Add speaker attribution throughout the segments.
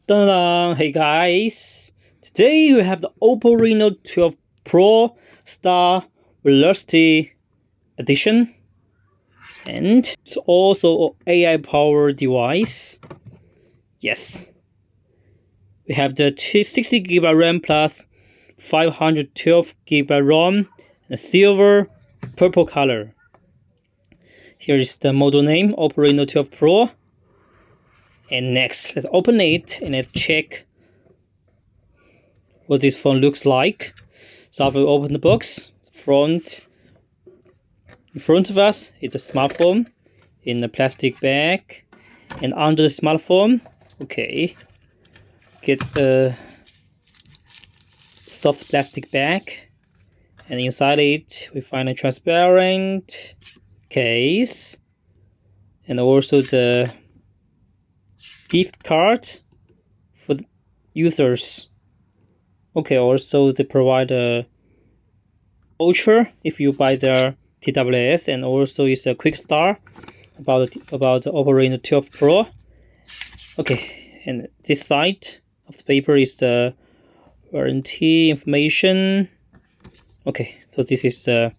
Speaker 1: Dun-dun. Hey guys, today we have the OPPO Reno12 Pro Star Velocity Edition, and it's also an AI powered device. Yes, we have the 60GB RAM plus 512GB ROM and silver purple color. Here is the model name, OPPO Reno12 Pro. And next, let's open it and let's check what this phone looks like. So after we open the box, in front of us is a smartphone in a plastic bag, and under the smartphone, okay, get a soft plastic bag, and inside it we find a transparent case, and also the gift card for the users. Okay, also they provide a voucher if you buy their TWS, and also it's a quick start about the OPPO Reno12 Pro. Okay, and this side of the paper is the warranty information. Okay, so this is the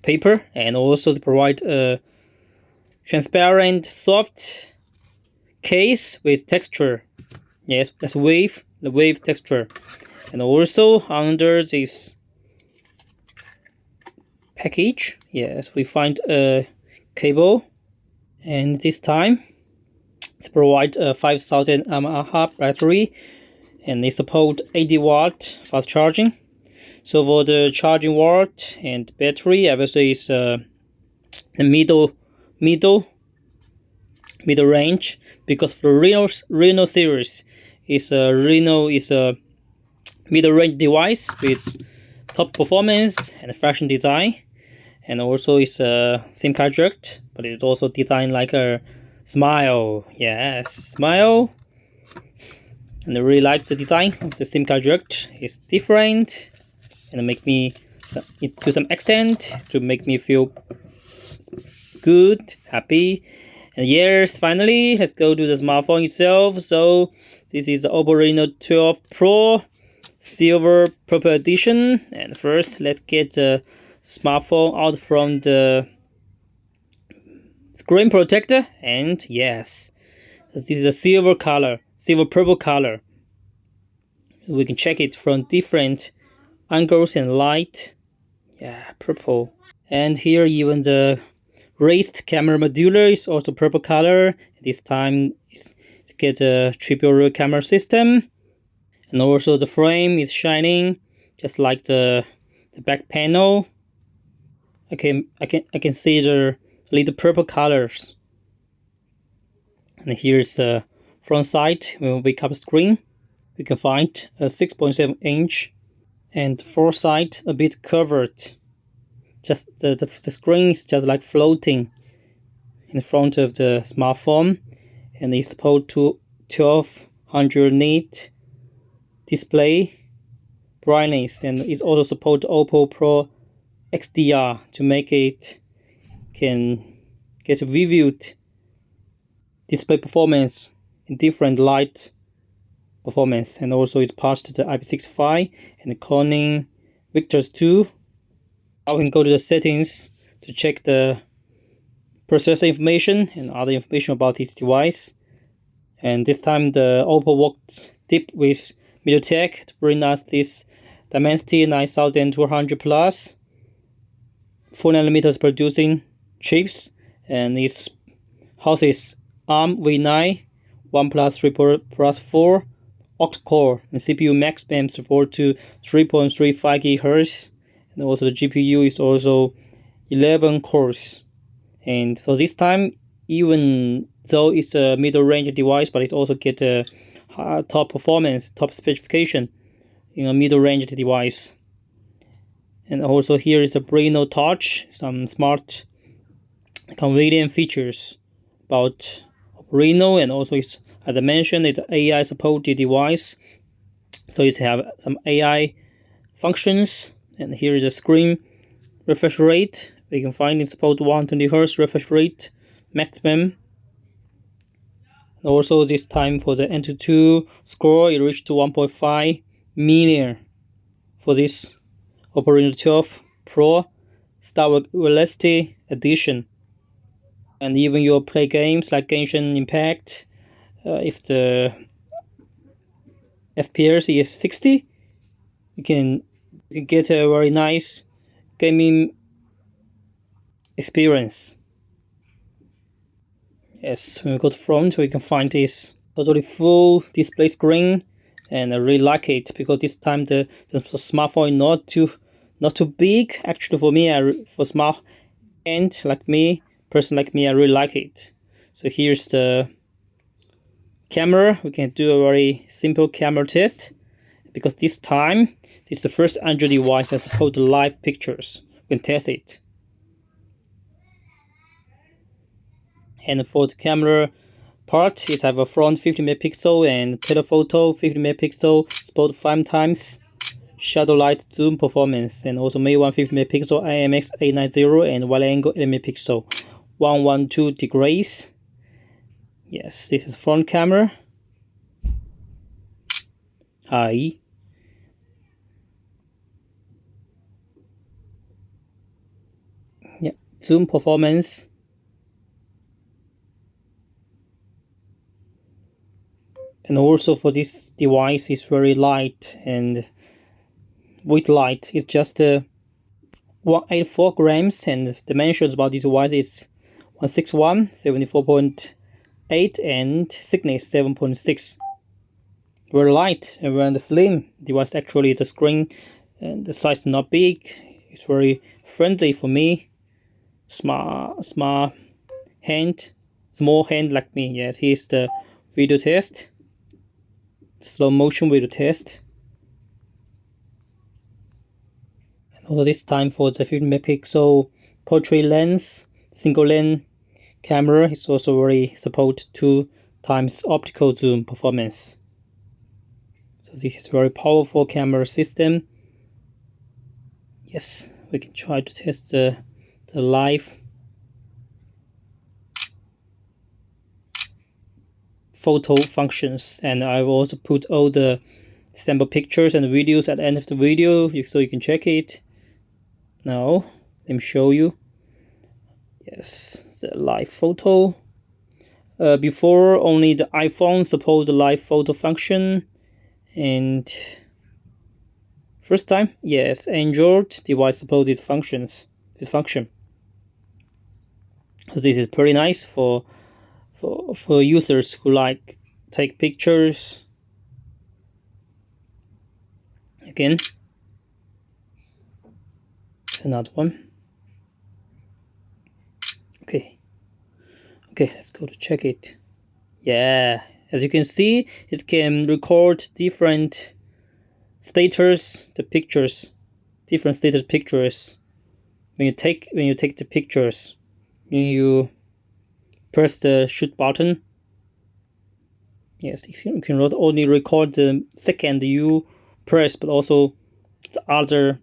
Speaker 1: paper, and also they provide a transparent soft case with texture. Yes, that's the wave texture. And also under this package, yes, we find a cable, and this time they provide a 5000 mAh battery, and they support 80-watt fast charging. So for the charging watt and battery, obviously is the middle range, because for the Reno series Reno is a middle range device with top performance and fashion design, and also it's a SIM card jacked, but it's also designed like a smile. Yes, smile. And I really like the design of the SIM card jacked. It's different, and it make me, to some extent, to make me feel good, happy. And yes, finally, let's go to the smartphone itself. So this is the OPPO Reno12 Pro Silver Purple Edition. And first, let's get the smartphone out from the screen protector. And yes, this is a silver purple color. We can check it from different angles and light. Yeah, purple. And here even the raised camera module is also purple color. This time it's get a triple rear camera system, and also the frame is shining just like the back panel. I can see the little purple colors. And here's the front side. When we wake up screen, we can find a 6.7 inch, and the front side a bit covered. Just the screen is just like floating in front of the smartphone, and it's supposed to 1200 nit display brightness, and it's also support OPPO Pro XDR to make it can get vivid display performance in different light performance, and also it's passed the IP65 and the Corning Victus 2. Now we can go to the settings to check the processor information and other information about this device. And this time the OPPO worked deep with MediaTek to bring us this Dimensity 9200 plus 4nm producing chips, and it houses ARM v9 1+3+4 octa-core, and CPU max band support to 3.35 GHz, and also the GPU is also 11 cores. And so this time, even though it's a middle range device, but it also gets a top performance, top specification in a middle range device. And also here is a Reno Touch, some smart convenient features about Reno, and also it's, as I mentioned, it's an AI supported device, so it have some AI functions. And here is the screen refresh rate We can find it support 120 Hz refresh rate maximum. And also this time for the Antutu score, it reached 1.5 million for this OPPO Reno12Pro Star Velocity Edition. And even you play games like Genshin Impact, if the FPS is 60, you can get a very nice gaming experience. Yes, when we go to front, we can find this totally full display screen, and I really like it because this time the smartphone is not too big. Actually, for me, for small hand like me, person like me, I really like it. So here's the camera. We can do a very simple camera test because this time this is the first Android device that supports live pictures. We can test it. And for the camera part, it have a front 50 megapixel and telephoto 50 megapixel, spot 5 times shadow light zoom performance, and also May 150 megapixel IMX890 and wide angle 8 megapixel 112 degrees. Yes, this is front camera. Hi. Yeah, zoom performance. And also for this device, it's very light and weight light. It's just 184 grams, and the dimensions about this device is 161, 74.8, and thickness 7.6. Very light and very slim device. Actually, the screen and the size is not big. It's very friendly for me. Small hand like me. Yes, here's the video test. Slow motion video test. And also this time for the 50 megapixel portrait lens, single lens camera, it's also very support 2 times optical zoom performance. So this is a very powerful camera system. Yes, we can try to test the live photo functions, and I've also put all the sample pictures and videos at the end of the video so you can check it. Now let me show you. Yes, the live photo. Before only the iPhone support the live photo function, and first time, yes, Android device support this function. So this is pretty nice for users who like take pictures. Again, it's another one. Okay, let's go to check it. Yeah, as you can see, it can record different status, different status pictures. When you take the pictures, you press the shoot button. Yes, you can not only record the second you press, but also the other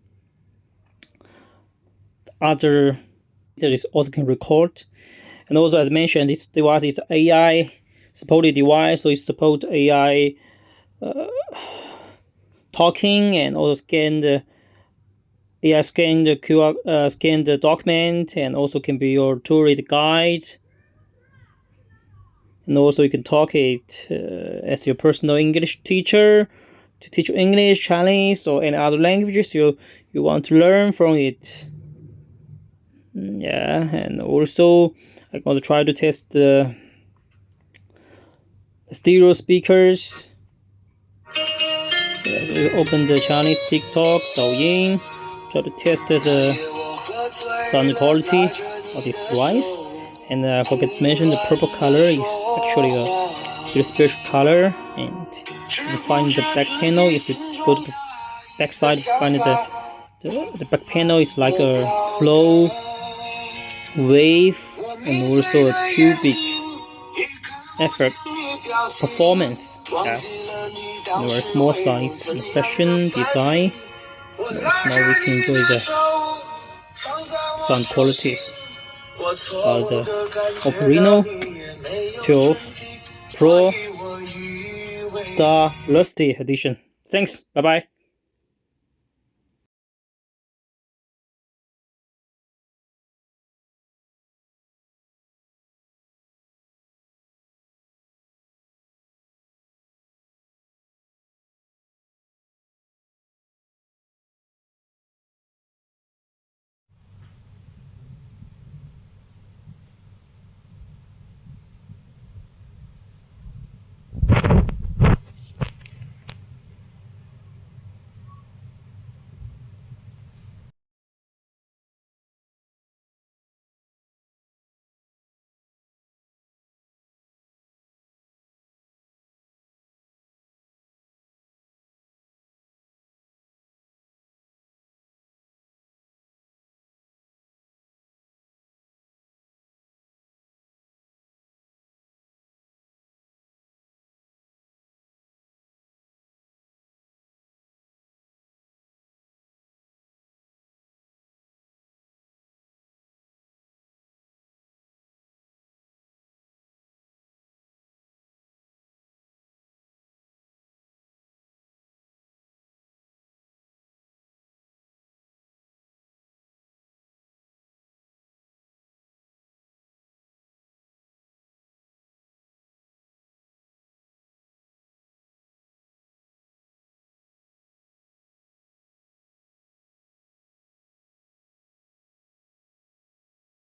Speaker 1: that is also can record. And also, as mentioned, this device is AI supported device, so it supports AI talking, and also scan the QR, scan the document, and also can be your tourist guide. And also you can talk it as your personal English teacher to teach you English, Chinese, or any other languages you want to learn from it. Yeah, and also I'm going to try to test the stereo speakers. Yeah, we open the Chinese TikTok, Douyin, try to test the sound quality of this device. And I forgot to mention the purple color is actually a very special color. And you find the back panel. If you go to the back side, you find the back panel is like a flow, wave, and also a cubic effect performance. Yeah, very small size and fashion design. Now we can enjoy the sound quality. The OPPO Reno12Pro Star Lusty Edition. Thanks. Bye bye.